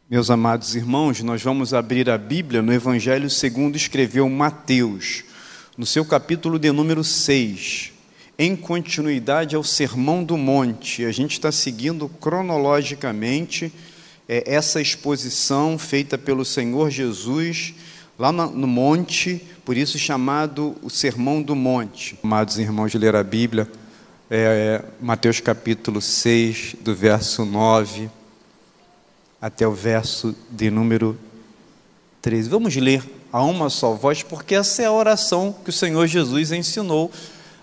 Meus amados irmãos, nós vamos abrir a Bíblia no Evangelho segundo escreveu Mateus, no seu capítulo de número 6, em continuidade ao Sermão do Monte. A gente está seguindo cronologicamente essa exposição feita pelo Senhor Jesus lá no monte, por isso chamado o Sermão do Monte. Amados irmãos, de ler a Bíblia, Mateus capítulo 6, do verso 9 até o verso de número 13. Vamos ler a uma só voz, porque essa é a oração que o Senhor Jesus ensinou,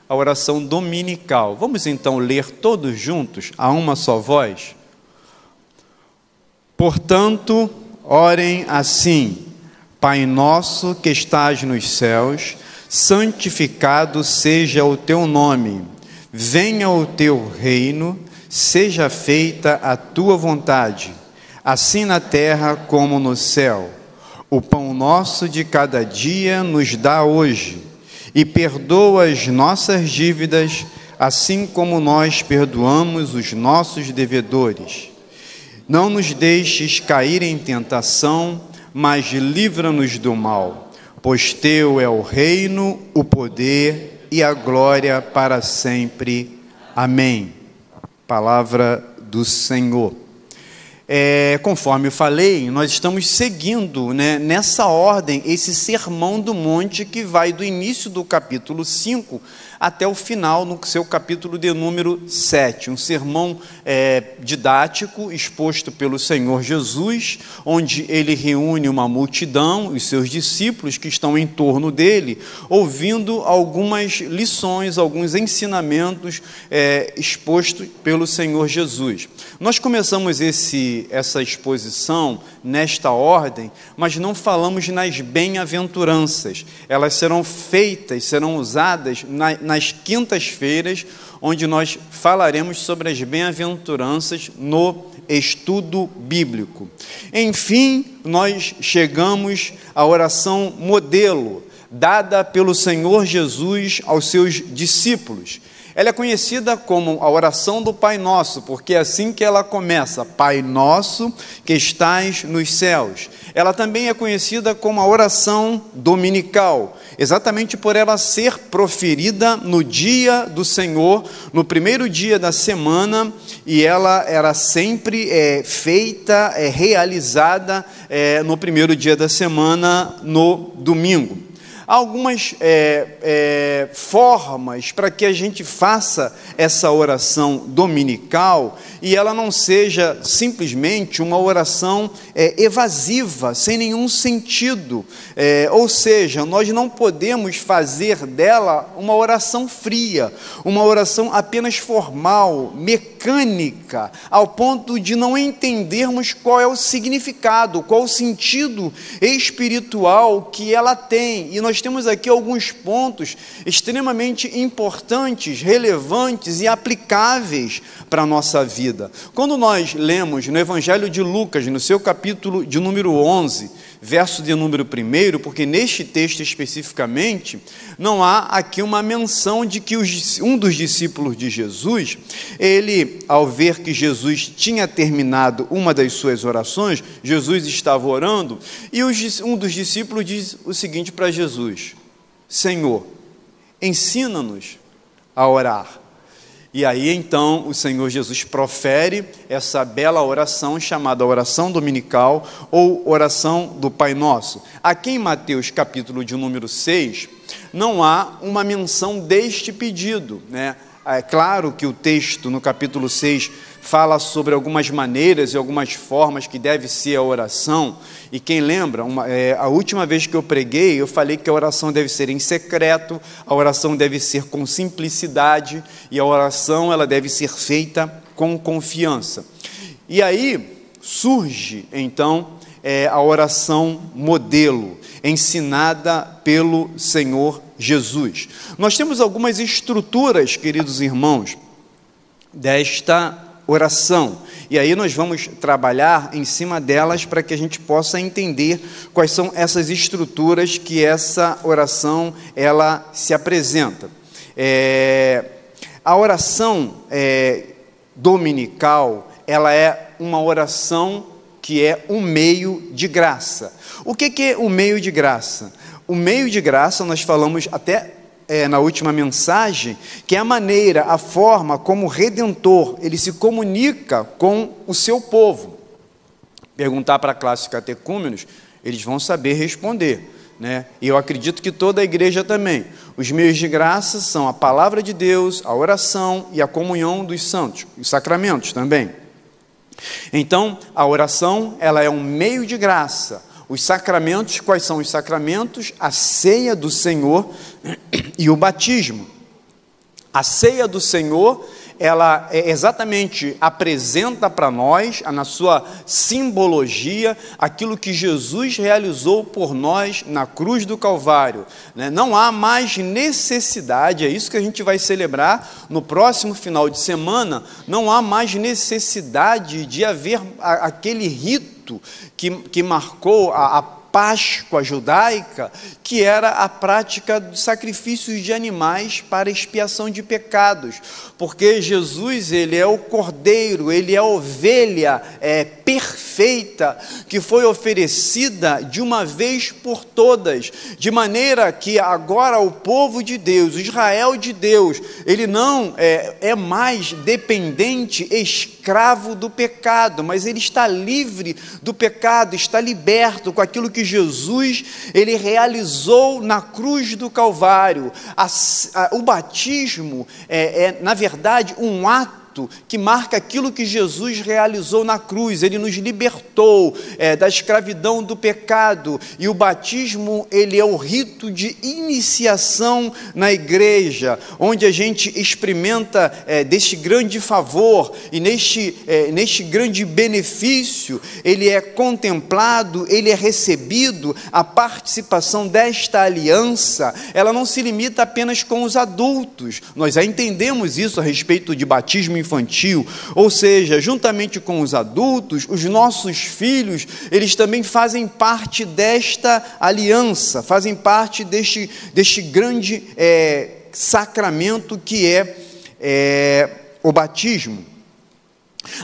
a oração dominical. Vamos então ler todos juntos, a uma só voz? Portanto, orem assim: Pai nosso que estás nos céus, santificado seja o teu nome. Venha o teu reino, seja feita a tua vontade, assim na terra como no céu. O pão nosso de cada dia nos dá hoje, e perdoa as nossas dívidas, assim como nós perdoamos os nossos devedores. Não nos deixes cair em tentação, mas livra-nos do mal, pois teu é o reino, o poder e a glória para sempre. Amém. Palavra do Senhor. Conforme eu falei, nós estamos seguindo, nessa ordem, esse sermão do monte que vai do início do capítulo 5 até o final, no seu capítulo de número 7. Um sermão didático, exposto pelo Senhor Jesus, onde ele reúne uma multidão, os seus discípulos que estão em torno dele, ouvindo algumas lições, alguns ensinamentos expostos pelo Senhor Jesus. Nós começamos essa exposição nesta ordem, mas não falamos nas bem-aventuranças. Elas serão feitas, serão usadas nas quintas-feiras, onde nós falaremos sobre as bem-aventuranças no estudo bíblico. Enfim, nós chegamos à oração modelo, dada pelo Senhor Jesus aos seus discípulos. Ela é conhecida como a oração do Pai Nosso, porque é assim que ela começa: Pai Nosso que estais nos céus. Ela também é conhecida como a oração dominical, exatamente por ela ser proferida no dia do Senhor, no primeiro dia da semana, e ela era sempre feita, realizada no primeiro dia da semana, no domingo. Há algumas formas para que a gente faça essa oração dominical e ela não seja simplesmente uma oração evasiva, sem nenhum sentido. Ou seja, nós não podemos fazer dela uma oração fria, uma oração apenas formal, mecânica, ao ponto de não entendermos qual é o significado, qual o sentido espiritual que ela tem. E nós temos aqui alguns pontos extremamente importantes, relevantes e aplicáveis para a nossa vida. Quando nós lemos no Evangelho de Lucas, no seu capítulo de número 11, verso de número 1, porque neste texto especificamente, não há aqui uma menção de que um dos discípulos de Jesus, ele, ao ver que Jesus tinha terminado uma das suas orações, Jesus estava orando, e um dos discípulos diz o seguinte para Jesus: Senhor, ensina-nos a orar. E aí então o Senhor Jesus profere essa bela oração chamada oração dominical ou oração do Pai Nosso. Aqui em Mateus capítulo de número 6, não há uma menção deste pedido, É claro que o texto no capítulo 6 fala sobre algumas maneiras e algumas formas que deve ser a oração, e quem lembra, a última vez que eu preguei, eu falei que a oração deve ser em secreto, a oração deve ser com simplicidade, e a oração ela deve ser feita com confiança. E aí surge então a oração modelo, ensinada pelo Senhor Jesus. Nós temos algumas estruturas, queridos irmãos, desta oração, e aí nós vamos trabalhar em cima delas para que a gente possa entender quais são essas estruturas que essa oração ela se apresenta. A oração dominical, ela é uma oração que é um meio de graça. O que é um meio de graça? O meio de graça, nós falamos até na última mensagem, que é a maneira, a forma como o Redentor, ele se comunica com o seu povo. Perguntar para a classe de catecúmenos, eles vão saber responder, né? E eu acredito que toda a igreja também. Os meios de graça são a palavra de Deus, a oração e a comunhão dos santos, os sacramentos também. Então, a oração, ela é um meio de graça. Os sacramentos, quais são os sacramentos? A ceia do Senhor e o batismo. A ceia do Senhor, ela exatamente apresenta para nós, na sua simbologia, aquilo que Jesus realizou por nós na cruz do Calvário. Não há mais necessidade, é isso que a gente vai celebrar no próximo final de semana, não há mais necessidade de haver aquele rito que marcou a Páscoa judaica, que era a prática de sacrifícios de animais para expiação de pecados, porque Jesus, ele é o cordeiro, ele é a ovelha perfeita, que foi oferecida de uma vez por todas, de maneira que agora o povo de Deus, o Israel de Deus, ele não é mais dependente, escravo do pecado, mas ele está livre do pecado, está liberto com aquilo que Jesus, ele realizou na cruz do Calvário. O batismo na verdade, um ato que marca aquilo que Jesus realizou na cruz. Ele nos libertou da escravidão do pecado, e o batismo, ele é o rito de iniciação na igreja, onde a gente experimenta deste grande favor, e neste grande benefício, ele é contemplado, ele é recebido. A participação desta aliança, ela não se limita apenas com os adultos. Nós já entendemos isso a respeito de batismo infantil, ou seja, juntamente com os adultos, os nossos filhos, eles também fazem parte desta aliança, fazem parte deste grande sacramento que é o batismo.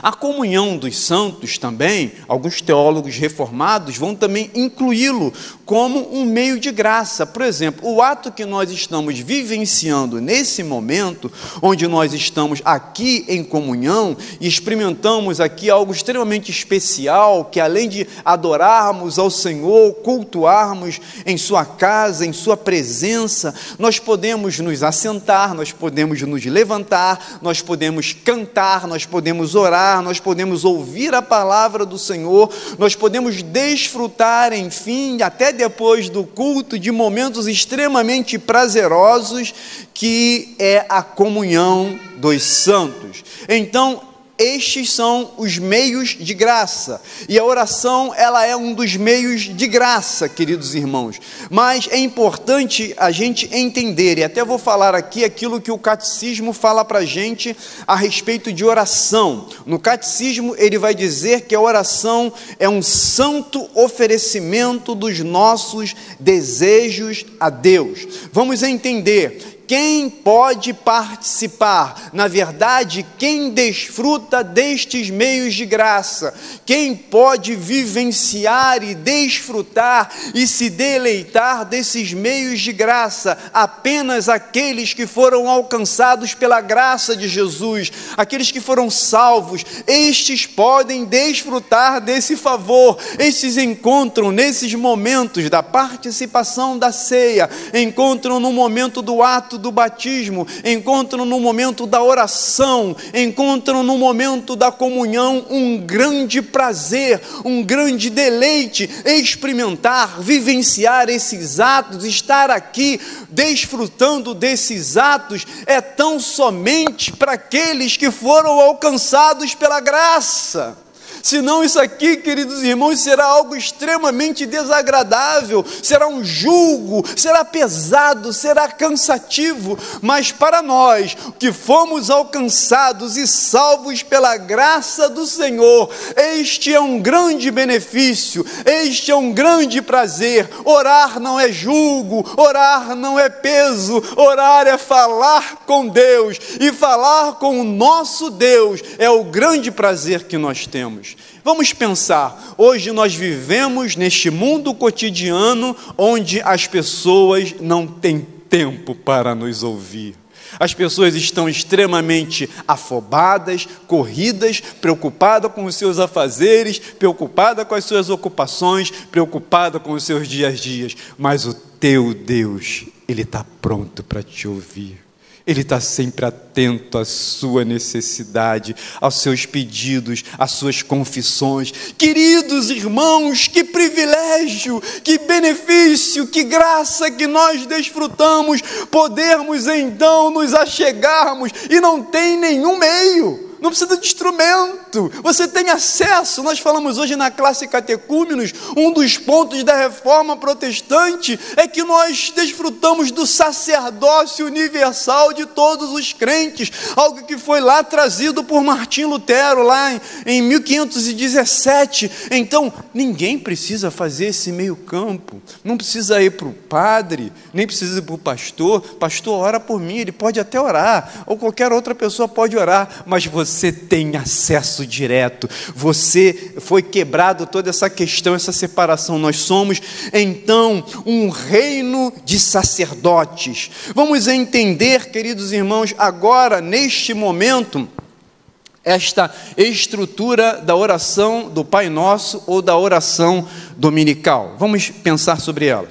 A comunhão dos santos também, alguns teólogos reformados vão também incluí-lo como um meio de graça. Por exemplo, o ato que nós estamos vivenciando nesse momento, onde nós estamos aqui em comunhão e experimentamos aqui algo extremamente especial, que além de adorarmos ao Senhor, cultuarmos em sua casa, em sua presença, nós podemos nos assentar, nós podemos nos levantar, nós podemos cantar, nós podemos orar, nós podemos ouvir a palavra do Senhor, nós podemos desfrutar, enfim, até depois do culto, de momentos extremamente prazerosos, que é a comunhão dos santos. Então, estes são os meios de graça, e a oração, ela é um dos meios de graça, queridos irmãos, mas é importante a gente entender, e até vou falar aqui aquilo que o catecismo fala para a gente a respeito de oração. No catecismo, ele vai dizer que a oração é um santo oferecimento dos nossos desejos a Deus. Vamos entender. Quem pode participar? Na verdade, quem desfruta destes meios de graça, quem pode vivenciar e desfrutar e se deleitar desses meios de graça? Apenas aqueles que foram alcançados pela graça de Jesus, aqueles que foram salvos, estes podem desfrutar desse favor. Estes encontram nesses momentos da participação da ceia, encontram no momento do ato do batismo, encontram no momento da oração, encontram no momento da comunhão um grande prazer, um grande deleite, experimentar, vivenciar esses atos, estar aqui desfrutando desses atos, é tão somente para aqueles que foram alcançados pela graça. Senão isso aqui, queridos irmãos, será algo extremamente desagradável, será um jugo, será pesado, será cansativo, mas para nós, que fomos alcançados e salvos pela graça do Senhor, este é um grande benefício, este é um grande prazer. Orar não é jugo, orar não é peso, orar é falar com Deus, e falar com o nosso Deus é o grande prazer que nós temos. Deus. Vamos pensar, hoje nós vivemos neste mundo cotidiano onde as pessoas não têm tempo para nos ouvir. As pessoas estão extremamente afobadas, corridas, preocupadas com os seus afazeres, preocupadas com as suas ocupações, preocupadas com os seus dias. Mas o teu Deus, Ele está pronto para te ouvir. Ele está sempre atento à sua necessidade, aos seus pedidos, às suas confissões. Queridos irmãos, que privilégio, que benefício, que graça que nós desfrutamos, podermos então nos achegarmos e não tem nenhum meio. Não precisa de instrumento, você tem acesso. Nós falamos hoje na classe Catecúmenos, um dos pontos da reforma protestante é que nós desfrutamos do sacerdócio universal de todos os crentes, algo que foi lá trazido por Martim Lutero, lá em 1517. Então, ninguém precisa fazer esse meio campo, não precisa ir para o padre, nem precisa ir para o pastor. Pastor, ora por mim, ele pode até orar, ou qualquer outra pessoa pode orar, mas você tem acesso direto, você foi quebrado toda essa questão, essa separação. Nós somos então um reino de sacerdotes. Vamos entender, queridos irmãos, agora neste momento, esta estrutura da oração do Pai Nosso ou da oração dominical. Vamos pensar sobre ela.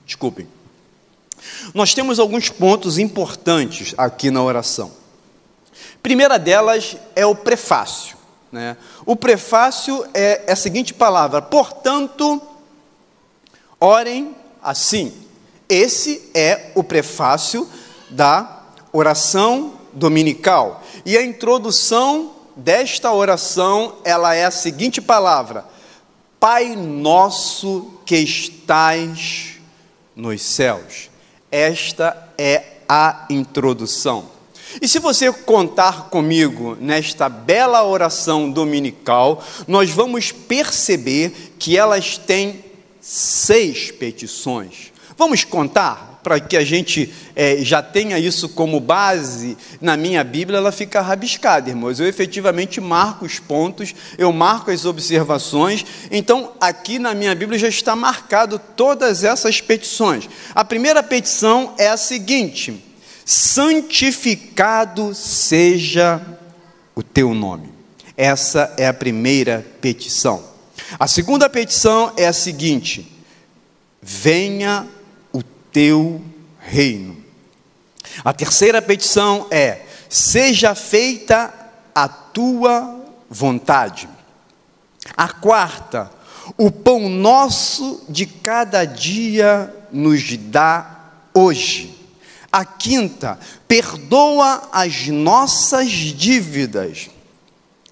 Desculpem. Nós temos alguns pontos importantes aqui na oração. Primeira delas é o prefácio, né? O prefácio é a seguinte palavra: portanto, orem assim. Esse é o prefácio da oração dominical. E a introdução desta oração, ela é a seguinte palavra: Pai nosso que estais nos céus. Esta é a introdução. E se você contar comigo nesta bela oração dominical, nós vamos perceber que elas têm 6 petições. Vamos contar, para que a gente já tenha isso como base. Na minha Bíblia ela fica rabiscada, irmãos. Eu efetivamente marco os pontos, eu marco as observações. Então aqui na minha Bíblia já está marcado todas essas petições. A primeira petição é a seguinte: santificado seja o teu nome. Essa é a primeira petição. A segunda petição é a seguinte: venha o teu reino. A terceira petição é: seja feita a tua vontade. A quarta: o pão nosso de cada dia nos dá hoje. A quinta: perdoa as nossas dívidas,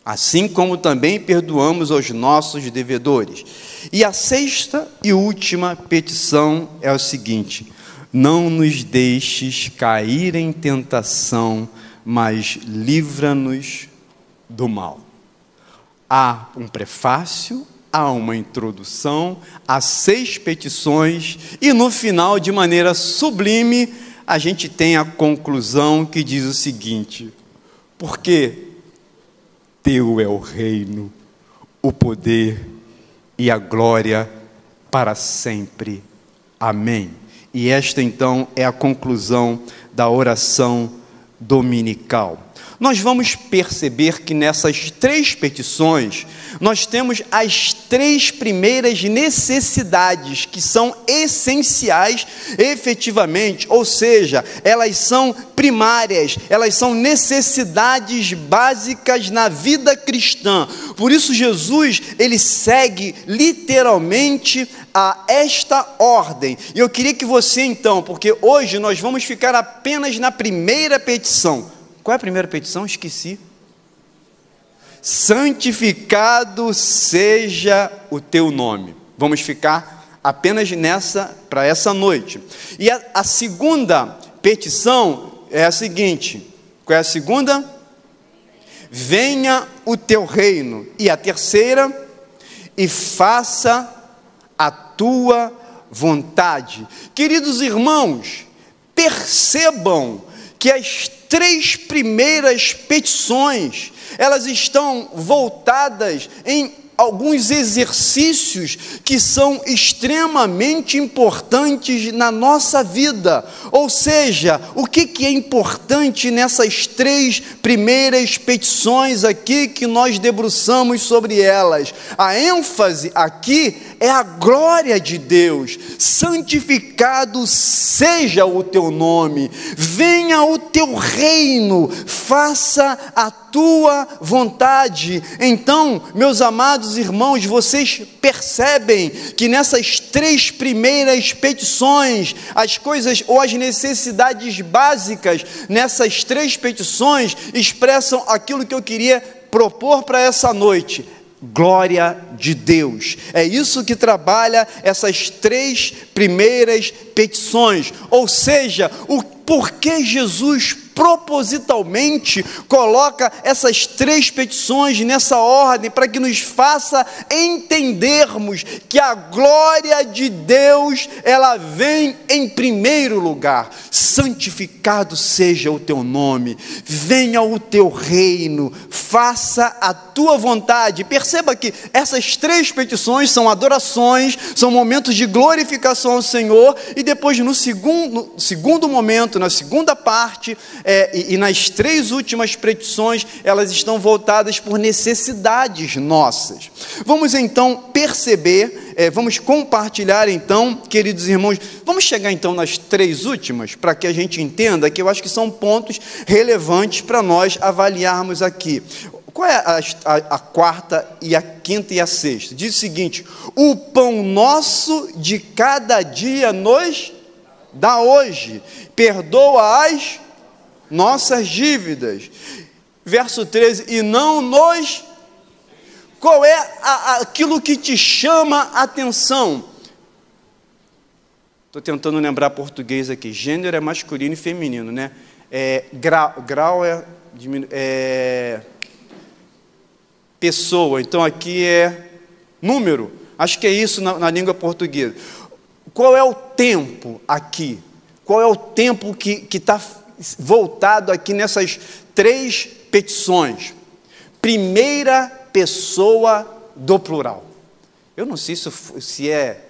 assim como também perdoamos aos nossos devedores. E a sexta e última petição é o seguinte: não nos deixes cair em tentação, mas livra-nos do mal. Há um prefácio, há uma introdução, há 6 petições, e no final, de maneira sublime, a gente tem a conclusão que diz o seguinte: porque teu é o reino, o poder e a glória para sempre. Amém. E esta então é a conclusão da oração dominical. Nós vamos perceber que nessas 3 petições, nós temos as 3 primeiras necessidades que são essenciais efetivamente, ou seja, elas são primárias, elas são necessidades básicas na vida cristã. Por isso Jesus, ele segue literalmente a esta ordem. E eu queria que você então, porque hoje nós vamos ficar apenas na primeira petição. Qual é a primeira petição? Esqueci. Santificado seja o teu nome. Vamos ficar apenas nessa, para essa noite. E a segunda petição é a seguinte: qual é a segunda? Venha o teu reino. E a terceira: e faça a tua vontade. Queridos irmãos, percebam que as 3 primeiras petições, elas estão voltadas em alguns exercícios que são extremamente importantes na nossa vida. Ou seja, o que é importante nessas 3 primeiras petições aqui que nós debruçamos sobre elas? A ênfase aqui é a glória de Deus. Santificado seja o teu nome, venha o teu reino, faça a tua vontade. Então, meus amados irmãos, vocês percebem que nessas 3 primeiras petições, as coisas ou as necessidades básicas nessas 3 petições expressam aquilo que eu queria propor para essa noite: glória de Deus. É isso que trabalha essas 3 primeiras petições. Ou seja, o porquê Jesus propositalmente coloca essas 3 petições nessa ordem, para que nos faça entendermos que a glória de Deus, ela vem em primeiro lugar. Santificado seja o teu nome, venha o teu reino, faça a tua vontade. Perceba que essas 3 petições são adorações, são momentos de glorificação ao Senhor, e depois no segundo momento, na segunda parte, e nas 3 últimas petições, elas estão voltadas por necessidades nossas. Vamos então perceber, vamos compartilhar então, queridos irmãos, vamos chegar então nas 3 últimas, para que a gente entenda que eu acho que são pontos relevantes para nós avaliarmos aqui. Qual é a 4ª e a 5ª e a 6ª? Diz o seguinte: o pão nosso de cada dia nos dá hoje, perdoa as nossas dívidas. Verso 13, e não nos... Qual é aquilo que te chama a atenção? Estou tentando lembrar português aqui. Gênero é masculino e feminino, né? Grau é pessoa, então aqui é número. Acho que é isso na língua portuguesa. Qual é o tempo aqui? Qual é o tempo que está voltado aqui nessas 3 petições? Primeira pessoa do plural. Eu não sei se é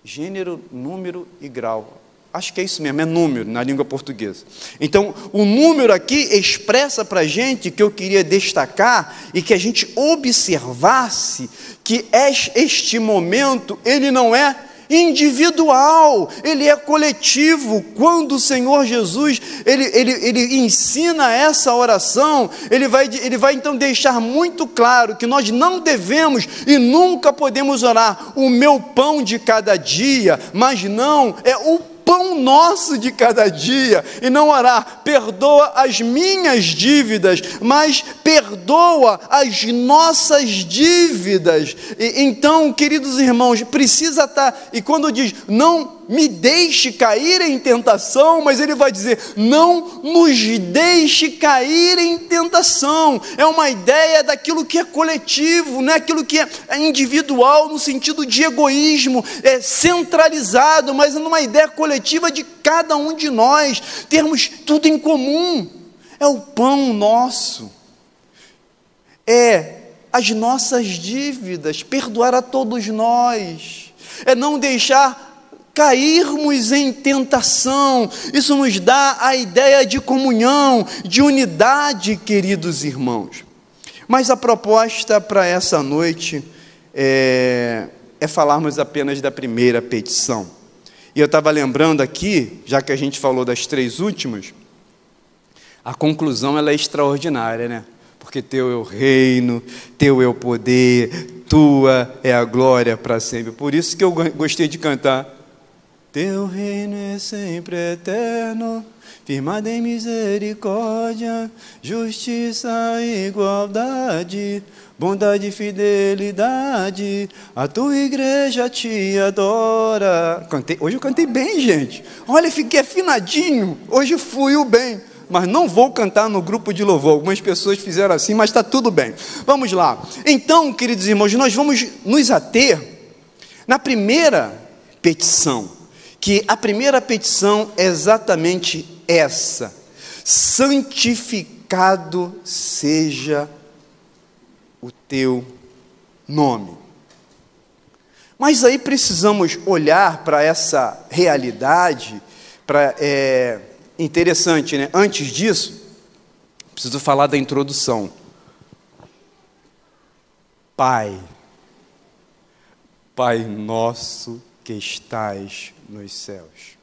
gênero, número e grau. Acho que é isso mesmo, é número na língua portuguesa. Então, o número aqui expressa para a gente, que eu queria destacar, e que a gente observasse que este momento, ele não é individual, ele é coletivo. Quando o Senhor Jesus, ele ensina essa oração, ele vai então deixar muito claro que nós não devemos e nunca podemos orar o meu pão de cada dia, mas não, é o pão nosso de cada dia, e não orar, perdoa as minhas dívidas, mas perdoa as nossas dívidas. Então, queridos irmãos, precisa estar, e quando diz, não me deixe cair em tentação, mas ele vai dizer, não nos deixe cair em tentação. É uma ideia daquilo que é coletivo, não é aquilo que é individual, no sentido de egoísmo, é centralizado, mas é uma ideia coletiva de cada um de nós, termos tudo em comum. É o pão nosso, é as nossas dívidas, perdoar a todos nós, é não deixar cairmos em tentação. Isso nos dá a ideia de comunhão, de unidade, queridos irmãos. Mas a proposta para essa noite é falarmos apenas da primeira petição. E eu estava lembrando aqui, já que a gente falou das 3 últimas, a conclusão ela é extraordinária, né? Porque teu é o reino, teu é o poder, tua é a glória para sempre. Por isso que eu gostei de cantar. Teu reino é sempre eterno, firmado em misericórdia, justiça e igualdade, bondade e fidelidade, a tua igreja te adora. Hoje eu cantei bem, gente. Olha, fiquei afinadinho, hoje fluiu bem. Mas não vou cantar no grupo de louvor. Algumas pessoas fizeram assim, mas está tudo bem. Vamos lá. Então, queridos irmãos, nós vamos nos ater na primeira petição. Que a primeira petição é exatamente essa: santificado seja o teu nome. Mas aí precisamos olhar para essa realidade, interessante, né? Antes disso, preciso falar da introdução. Pai nosso que estais nos céus.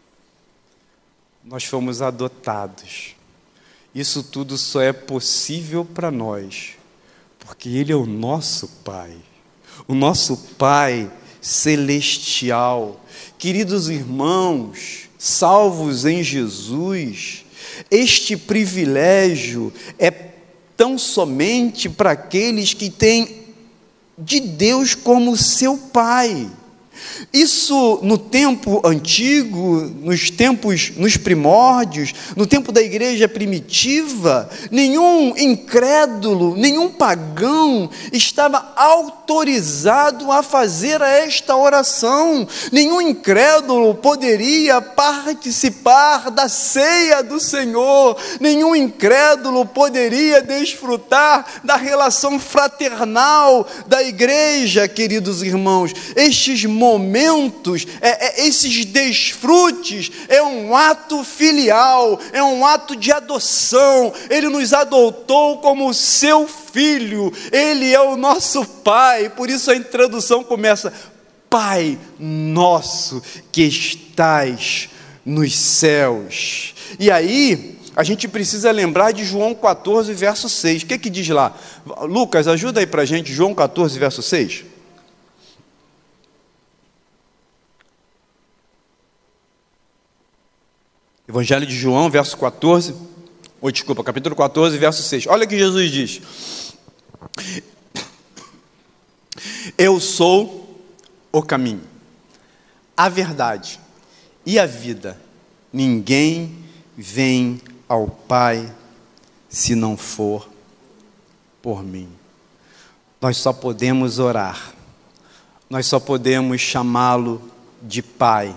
Nós fomos adotados. Isso tudo só é possível para nós, porque Ele é o nosso Pai. O nosso Pai celestial. Queridos irmãos, salvos em Jesus, este privilégio é tão somente para aqueles que têm de Deus como seu Pai. Isso no tempo antigo, nos primórdios, no tempo da igreja primitiva, nenhum incrédulo, nenhum pagão estava autorizado a fazer esta oração. Nenhum incrédulo poderia participar da ceia do Senhor. Nenhum incrédulo poderia desfrutar da relação fraternal da igreja, queridos irmãos. Estes momentos, esses desfrutes, é um ato filial, é um ato de adoção. Ele nos adotou como seu filho, Ele é o nosso Pai. Por isso a introdução começa: Pai nosso que estais nos céus. E aí a gente precisa lembrar de João 14, verso 6. O que diz lá? Lucas, ajuda aí para a gente, João 14, verso 6. Evangelho de João, capítulo 14, verso 6. Olha o que Jesus diz: eu sou o caminho, a verdade e a vida. Ninguém vem ao Pai se não for por mim. Nós só podemos orar, nós só podemos chamá-lo de Pai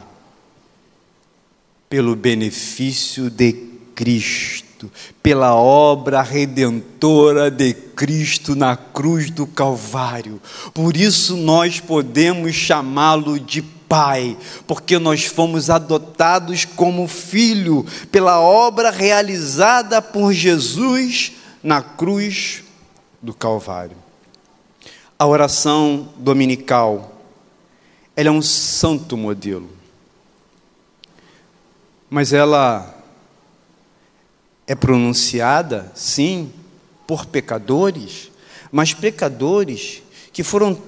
pelo benefício de Cristo, pela obra redentora de Cristo na cruz do Calvário. Por isso nós podemos chamá-lo de Pai, porque nós fomos adotados como filho pela obra realizada por Jesus na cruz do Calvário. A oração dominical, ela é um santo modelo, mas ela é pronunciada, sim, por pecadores, mas pecadores que foram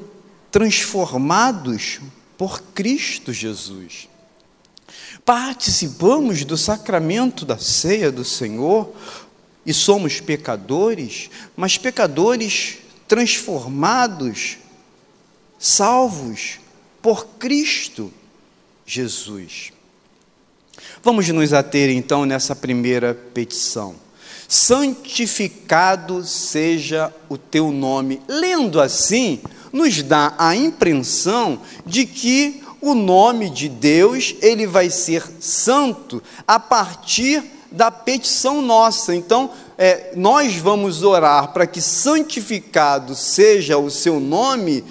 transformados por Cristo Jesus. Participamos do sacramento da ceia do Senhor e somos pecadores, mas pecadores transformados, salvos por Cristo Jesus. Vamos nos ater então nessa primeira petição: santificado seja o teu nome. Lendo assim, nos dá a impressão de que o nome de Deus, ele vai ser santo a partir da petição nossa. Então, nós vamos orar para que santificado seja o seu nome,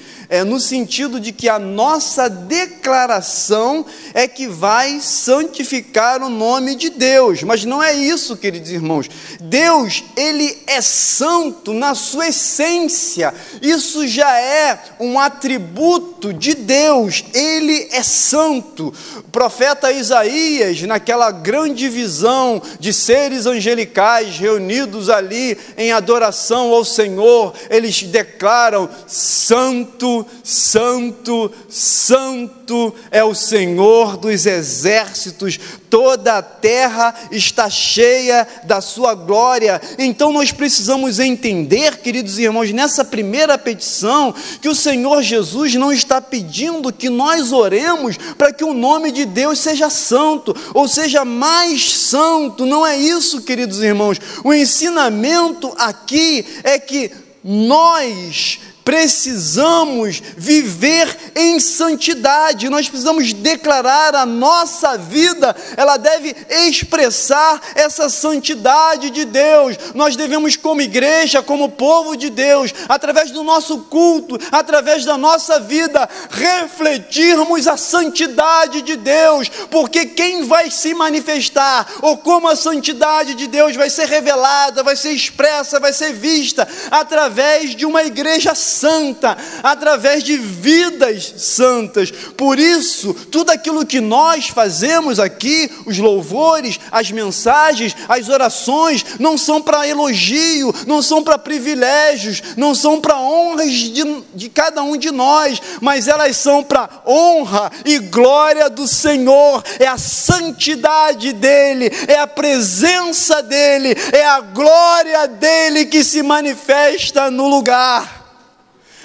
no sentido de que a nossa declaração é que vai santificar o nome de Deus. Mas não é isso, queridos irmãos. Deus, Ele é santo na sua essência. Isso já é um atributo de Deus. Ele é santo. O profeta Isaías, naquela grande visão de seres angelicais reunidos ali em adoração ao Senhor, eles declaram: santo, santo, santo é o Senhor dos exércitos, toda a terra está cheia da sua glória. Então nós precisamos entender, queridos irmãos, nessa primeira petição, que o Senhor Jesus não está pedindo que nós oremos para que o nome de Deus seja santo, ou seja mais santo. Não é isso, queridos irmãos. O ensinamento aqui é que nós precisamos viver em santidade, nós precisamos declarar a nossa vida, ela deve expressar essa santidade de Deus. Nós devemos, como igreja, como povo de Deus, através do nosso culto, através da nossa vida, refletirmos a santidade de Deus, porque quem vai se manifestar, ou como a santidade de Deus vai ser revelada, vai ser expressa, vai ser vista, através de uma igreja santa, através de vidas santas. Por isso, tudo aquilo que nós fazemos aqui, os louvores, as mensagens, as orações, não são para elogio, não são para privilégios, não são para honras de cada um de nós, mas elas são para honra e glória do Senhor. É a santidade dele, é a presença dele, é a glória dele que se manifesta no lugar.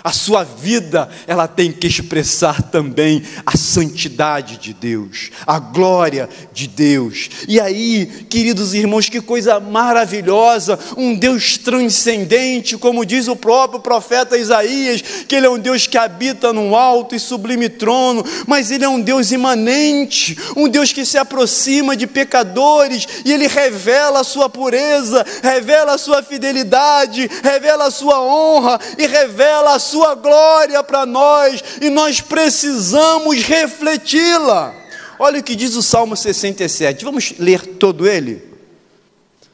A sua vida, ela tem que expressar também a santidade de Deus, a glória de Deus. E aí, queridos irmãos, que coisa maravilhosa, um Deus transcendente, como diz o próprio profeta Isaías, que Ele é um Deus que habita num alto e sublime trono, mas Ele é um Deus imanente, um Deus que se aproxima de pecadores, e Ele revela a sua pureza, revela a sua fidelidade, revela a sua honra, e revela a sua glória para nós, e nós precisamos refleti-la. Olha o que diz o Salmo 67, vamos ler todo ele?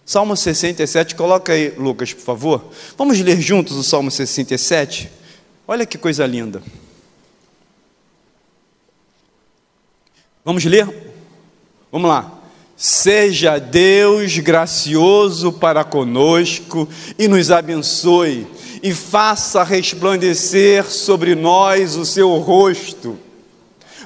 Salmo 67, coloca aí, Lucas, por favor. Vamos ler juntos o Salmo 67? Olha que coisa linda. Vamos ler? Vamos lá. Seja Deus gracioso para conosco e nos abençoe, e faça resplandecer sobre nós o seu rosto,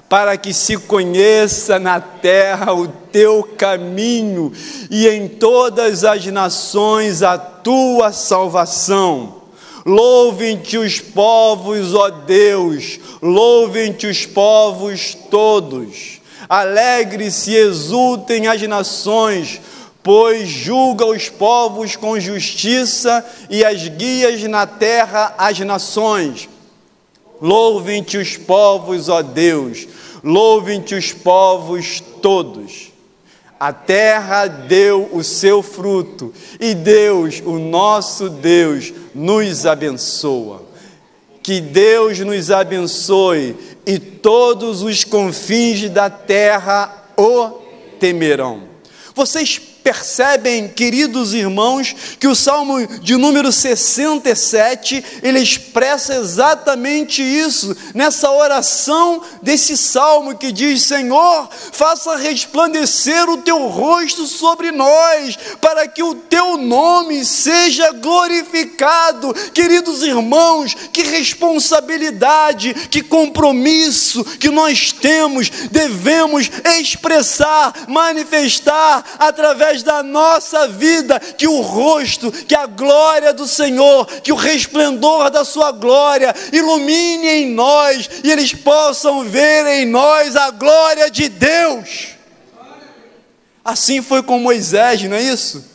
para que se conheça na terra o teu caminho, e em todas as nações a tua salvação. Louvem-te os povos, ó Deus, louvem-te os povos todos. Alegre-se e exultem as nações, pois julga os povos com justiça e as guias na terra as nações. Louvem-te os povos, ó Deus, louvem-te os povos todos. A terra deu o seu fruto, e Deus, o nosso Deus, nos abençoa. Que Deus nos abençoe, e todos os confins da terra o temerão. Vocês percebem, queridos irmãos, que o Salmo de número 67, ele expressa exatamente isso, nessa oração desse Salmo que diz: Senhor, faça resplandecer o teu rosto sobre nós, para que o teu nome seja glorificado. Queridos irmãos, que responsabilidade, que compromisso que nós temos, devemos expressar, manifestar através da nossa vida, que o rosto, que a glória do Senhor, que o resplendor da sua glória ilumine em nós, e eles possam ver em nós a glória de Deus. Assim foi com Moisés, não é isso?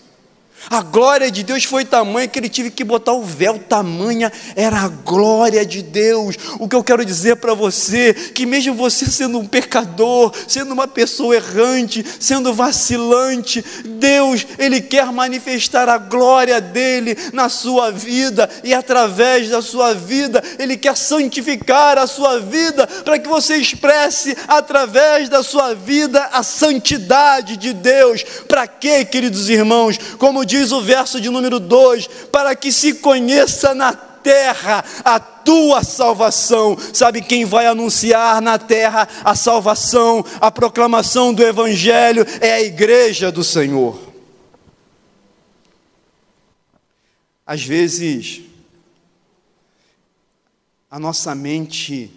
A glória de Deus foi tamanha que ele teve que botar o véu, tamanha era a glória de Deus. O que eu quero dizer para você, que mesmo você sendo um pecador, sendo uma pessoa errante, sendo vacilante, Deus, Ele quer manifestar a glória dEle na sua vida, e através da sua vida, Ele quer santificar a sua vida, para que você expresse através da sua vida a santidade de Deus. Para quê, queridos irmãos? Como diz o verso de número 2, para que se conheça na terra a tua salvação. Sabe quem vai anunciar na terra a salvação, a proclamação do Evangelho? É a igreja do Senhor. Às vezes, a nossa mente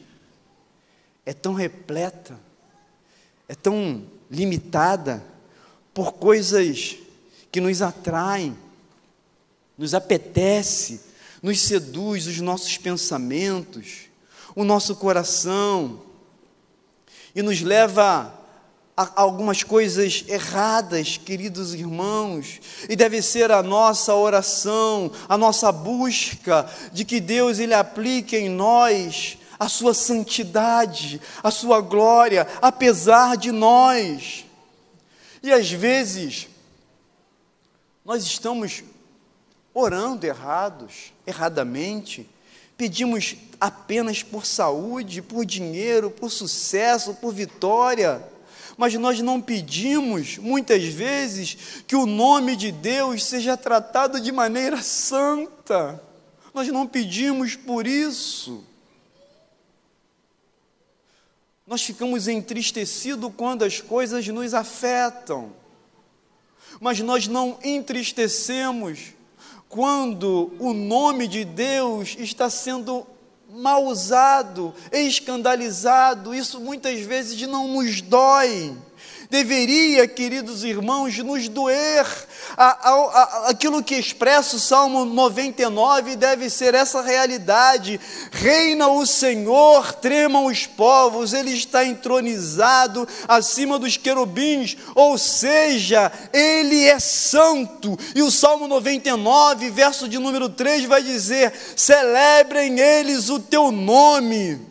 é tão repleta, é tão limitada por coisas que nos atraem, nos apetece, nos seduz os nossos pensamentos, o nosso coração, e nos leva algumas coisas erradas, queridos irmãos, e deve ser a nossa oração, a nossa busca de que Deus Ele aplique em nós a sua santidade, a sua glória, apesar de nós. E às vezes, nós estamos orando erradamente, pedimos apenas por saúde, por dinheiro, por sucesso, por vitória, mas nós não pedimos, muitas vezes, que o nome de Deus seja tratado de maneira santa. Nós não pedimos por isso. Nós ficamos entristecidos quando as coisas nos afetam, mas nós não entristecemos quando o nome de Deus está sendo mal usado, escandalizado. Isso muitas vezes não nos dói. Deveria, queridos irmãos, nos doer. Aquilo que expressa o Salmo 99 deve ser essa realidade: reina o Senhor, tremam os povos, Ele está entronizado acima dos querubins, ou seja, Ele é santo. E o Salmo 99, verso de número 3 vai dizer: celebrem eles o teu nome.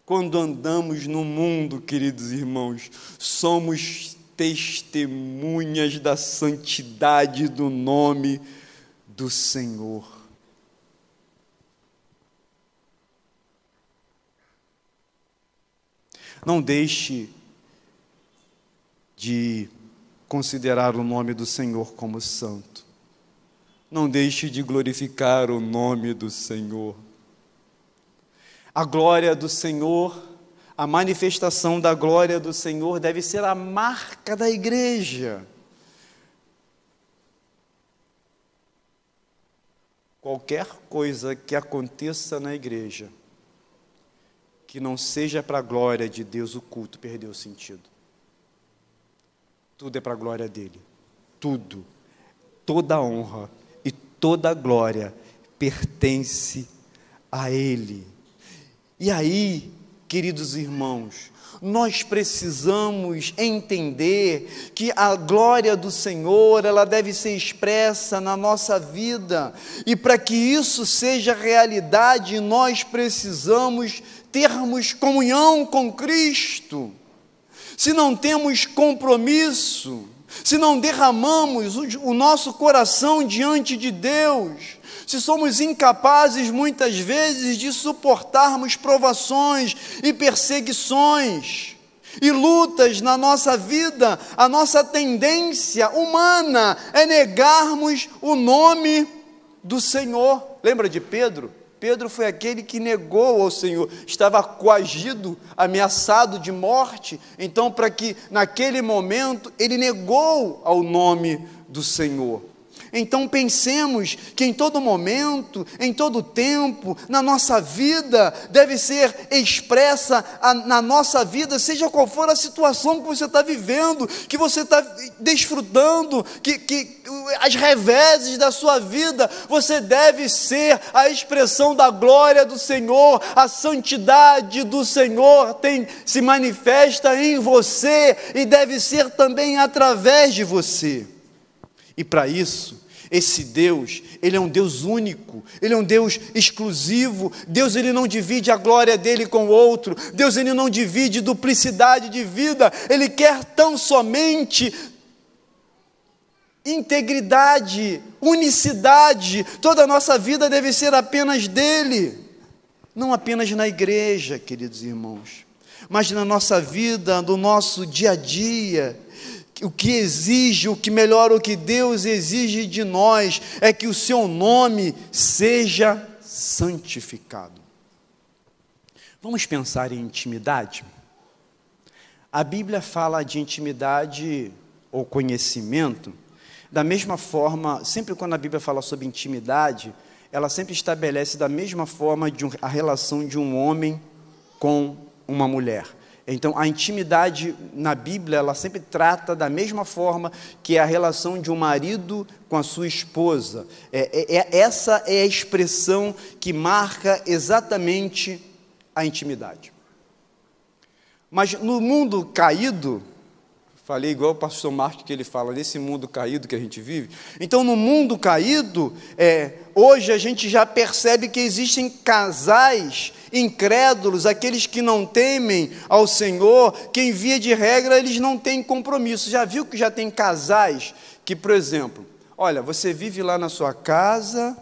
Quando andamos no mundo, queridos irmãos, somos testemunhas da santidade do nome do Senhor. Não deixe de considerar o nome do Senhor como santo. Não deixe de glorificar o nome do Senhor. A glória do Senhor, a manifestação da glória do Senhor deve ser a marca da igreja. Qualquer coisa que aconteça na igreja, que não seja para a glória de Deus, o culto perdeu o sentido. Tudo é para a glória dele. Tudo, toda a honra e toda a glória pertence a Ele. E aí, queridos irmãos, nós precisamos entender que a glória do Senhor, ela deve ser expressa na nossa vida, e para que isso seja realidade, nós precisamos termos comunhão com Cristo. Se não temos compromisso, se não derramamos o nosso coração diante de Deus, se somos incapazes muitas vezes de suportarmos provações e perseguições e lutas na nossa vida, a nossa tendência humana é negarmos o nome do Senhor. Lembra de Pedro? Pedro foi aquele que negou ao Senhor, estava coagido, ameaçado de morte, então para que naquele momento ele negou ao nome do Senhor. Então pensemos que em todo momento, em todo tempo, na nossa vida, deve ser expressa na nossa vida, seja qual for a situação que você está vivendo, que você está desfrutando, que as reveses da sua vida, você deve ser a expressão da glória do Senhor, a santidade do Senhor se manifesta em você e deve ser também através de você. E para isso, esse Deus, Ele é um Deus único, Ele é um Deus exclusivo. Deus, Ele não divide a glória dEle com o outro. Deus, Ele não divide duplicidade de vida. Ele quer tão somente integridade, unicidade. Toda a nossa vida deve ser apenas dEle. Não apenas na igreja, queridos irmãos, mas na nossa vida, no nosso dia a dia. O que exige, o que melhor, o que Deus exige de nós é que o seu nome seja santificado. Vamos pensar em intimidade? A Bíblia fala de intimidade ou conhecimento, da mesma forma, sempre quando a Bíblia fala sobre intimidade, ela sempre estabelece da mesma forma a relação de um homem com uma mulher. Então, a intimidade na Bíblia, ela sempre trata da mesma forma que é a relação de um marido com a sua esposa. Essa é a expressão que marca exatamente a intimidade. Mas no mundo caído, falei igual o pastor Marcos que ele fala, nesse mundo caído que a gente vive. Então, no mundo caído, hoje a gente já percebe que existem casais incrédulos, aqueles que não temem ao Senhor, que em via de regra eles não têm compromisso. Já viu que já tem casais que, por exemplo, olha, você vive lá na sua casa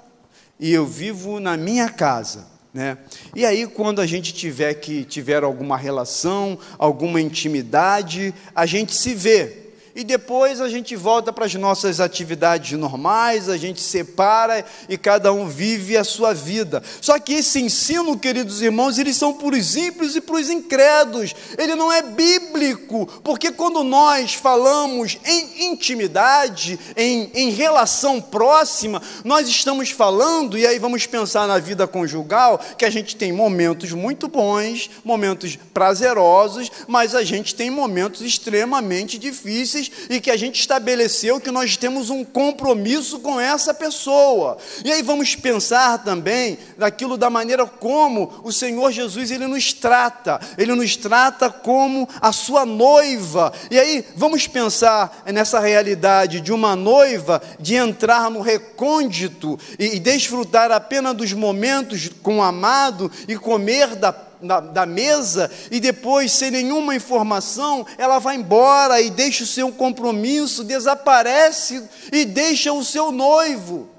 e eu vivo na minha casa, né? E aí, quando a gente tiver alguma relação, alguma intimidade, a gente se vê. E depois a gente volta para as nossas atividades normais, a gente separa e cada um vive a sua vida. Só que esse ensino, queridos irmãos, eles são para os ímpios e para os incrédulos. Ele não é bíblico, porque quando nós falamos em intimidade, em relação próxima, nós estamos falando, e aí vamos pensar na vida conjugal, que a gente tem momentos muito bons, momentos prazerosos, mas a gente tem momentos extremamente difíceis, e que a gente estabeleceu que nós temos um compromisso com essa pessoa. E aí vamos pensar também naquilo da maneira como o Senhor Jesus, Ele nos trata como a sua noiva. E aí vamos pensar nessa realidade de uma noiva, de entrar no recôndito e desfrutar apenas dos momentos com o amado e comer da mesa, e depois, sem nenhuma informação, ela vai embora e deixa o seu compromisso, desaparece e deixa o seu noivo.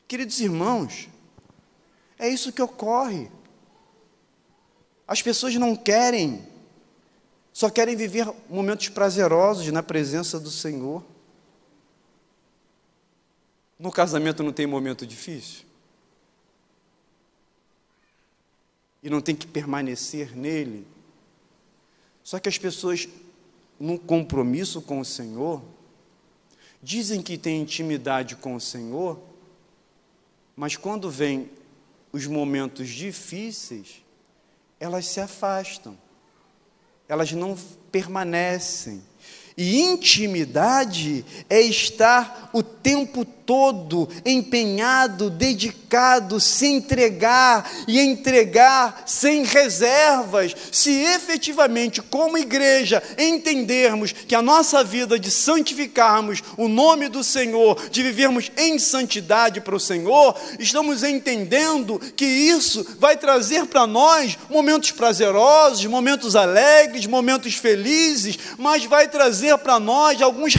Queridos irmãos, é isso que ocorre. As pessoas não querem, só querem viver momentos prazerosos na presença do Senhor. No casamento não tem momento difícil? E não tem que permanecer nele. Só que as pessoas, num compromisso com o Senhor, dizem que têm intimidade com o Senhor, mas quando vêm os momentos difíceis, elas se afastam, elas não permanecem. E intimidade é estar o tempo todo empenhado, dedicado, se entregar e entregar sem reservas. Se efetivamente, como igreja, entendermos que a nossa vida de santificarmos o nome do Senhor, de vivermos em santidade para o Senhor, estamos entendendo que isso vai trazer para nós momentos prazerosos, momentos alegres, momentos felizes, mas vai trazer para nós algumas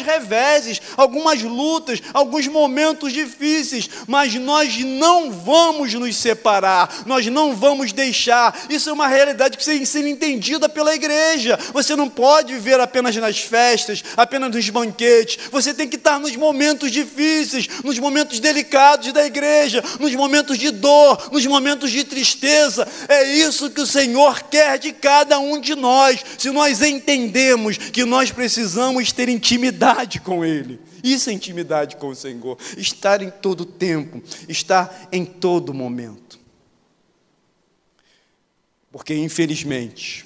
reveses, algumas lutas, alguns momentos difíceis, mas nós não vamos nos separar, nós não vamos deixar. Isso é uma realidade que tem que ser entendida pela igreja. Você não pode viver apenas nas festas, apenas nos banquetes. Você tem que estar nos momentos difíceis, nos momentos delicados da igreja, nos momentos de dor, nos momentos de tristeza. É isso que o Senhor quer de cada um de nós, se nós entendemos que nós precisamos ter intimidade com Ele. Isso é intimidade com o Senhor, estar em todo tempo, estar em todo momento. Porque, infelizmente,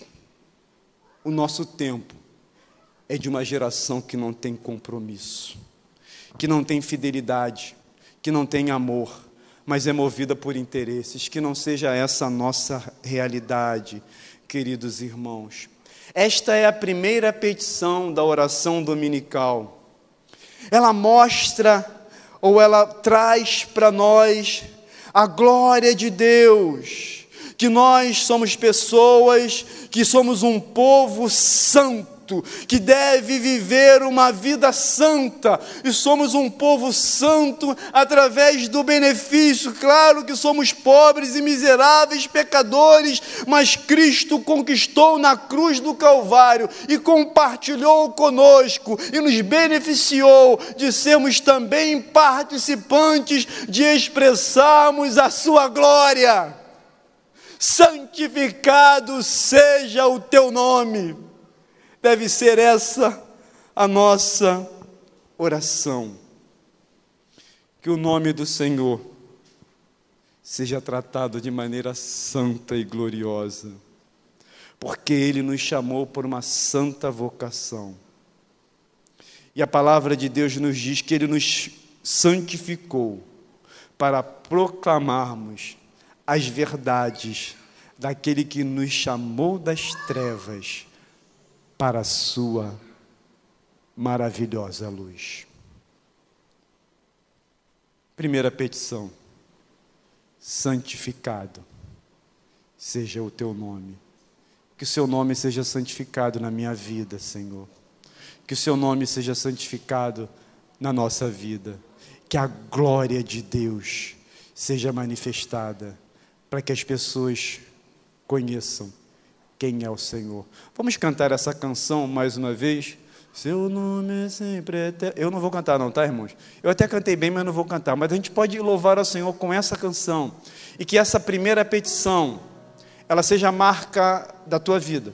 o nosso tempo é de uma geração que não tem compromisso, que não tem fidelidade, que não tem amor, mas é movida por interesses. Que não seja essa a nossa realidade, queridos irmãos. Esta é a primeira petição da oração dominical. Ela mostra, ou ela traz para nós a glória de Deus, que nós somos pessoas, que somos um povo santo, que deve viver uma vida santa, e somos um povo santo através do benefício. Claro que somos pobres e miseráveis pecadores, mas Cristo conquistou na cruz do Calvário e compartilhou conosco e nos beneficiou de sermos também participantes, de expressarmos a sua glória. Santificado seja o teu nome. Deve ser essa a nossa oração. Que o nome do Senhor seja tratado de maneira santa e gloriosa, porque Ele nos chamou por uma santa vocação. E a palavra de Deus nos diz que Ele nos santificou para proclamarmos as verdades daquele que nos chamou das trevas para a sua maravilhosa luz. Primeira petição: santificado seja o teu nome. Que o seu nome seja santificado na minha vida, Senhor. Que o seu nome seja santificado na nossa vida. Que a glória de Deus seja manifestada para que as pessoas conheçam quem é o Senhor. Vamos cantar essa canção mais uma vez? Seu nome é sempre eterno. Eu não vou cantar não, tá, irmãos? Eu até cantei bem, mas não vou cantar. Mas a gente pode louvar ao Senhor com essa canção. E que essa primeira petição, ela seja a marca da tua vida.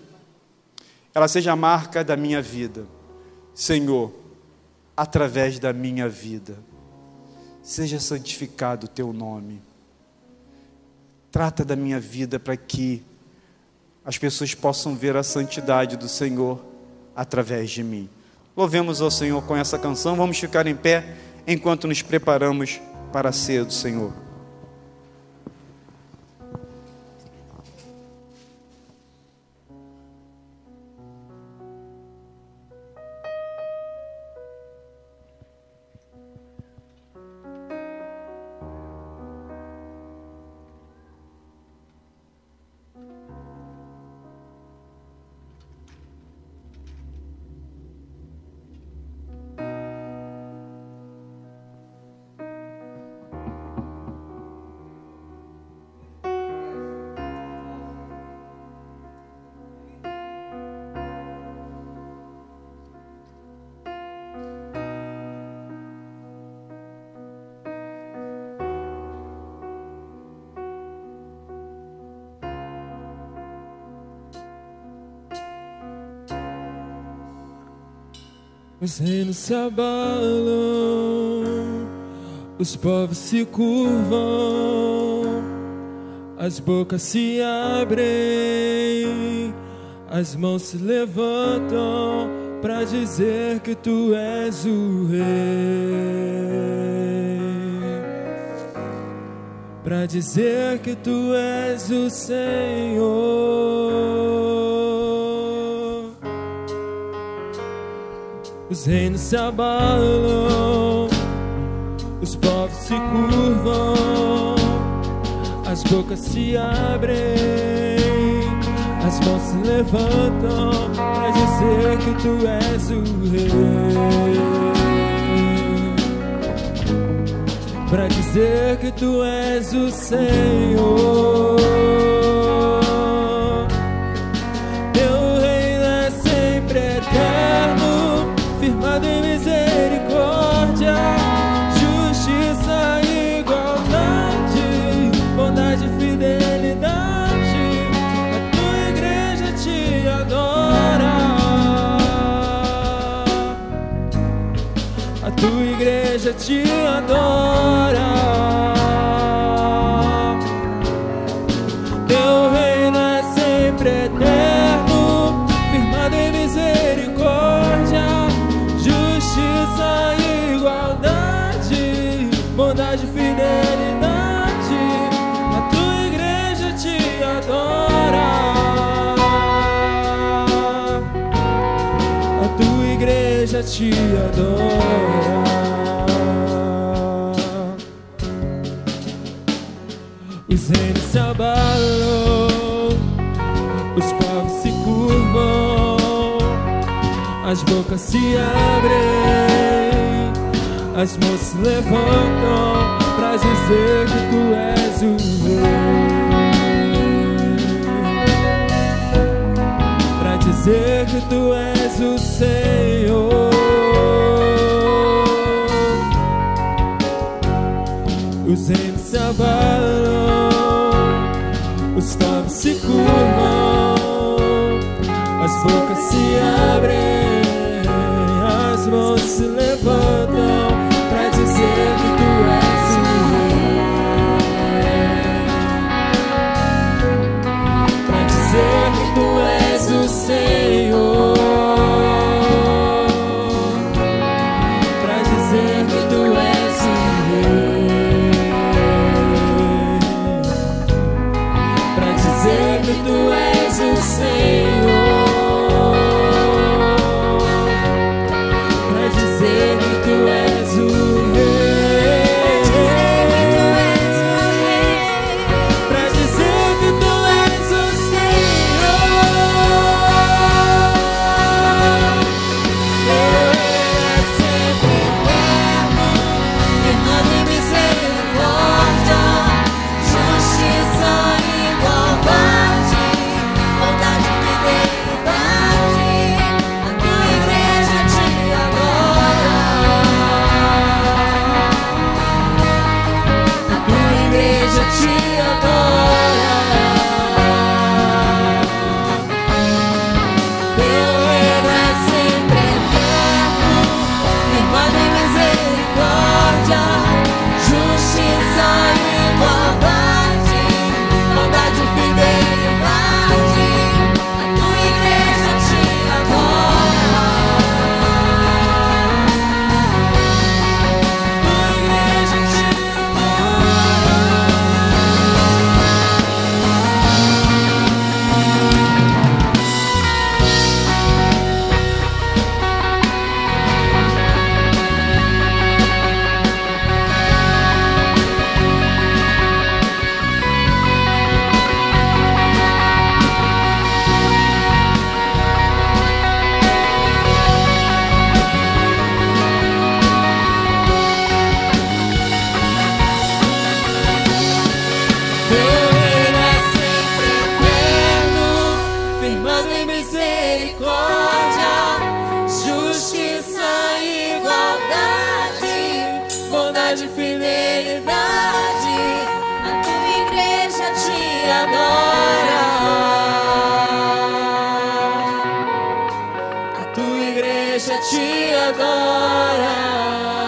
Ela seja a marca da minha vida. Senhor, através da minha vida, seja santificado o teu nome. Trata da minha vida para que as pessoas possam ver a santidade do Senhor através de mim. Louvemos ao Senhor com essa canção. Vamos ficar em pé enquanto nos preparamos para a ceia do Senhor. Os reinos se abalam, os povos se curvam, as bocas se abrem, as mãos se levantam para dizer que tu és o Rei, para dizer que tu és o Senhor. Os reinos se abalam, os povos se curvam, as bocas se abrem, as mãos se levantam para dizer que tu és o Rei, para dizer que tu és o Senhor. Teu reino é sempre eterno, firmado em misericórdia, justiça e igualdade, bondade e fidelidade. A tua igreja te adora, a tua igreja te adora. Teu reino é sempre eterno, firmado em misericórdia, justiça e igualdade, bondade e fidelidade. A tua igreja te adora, a tua igreja te adora. Os reinos se abalam, os povos se curvam, as bocas se abrem, as mãos se levantam para dizer que tu és o Rei, para dizer que tu és o Senhor. Os reinos se abalam, os povos se curvam, as bocas se abrem, as mãos se levantam para dizer que tu és o Rei, para dizer que tu és o Senhor, para dizer que tu és o Rei, para dizer de fidelidade, a tua igreja te adora. A tua igreja te adora.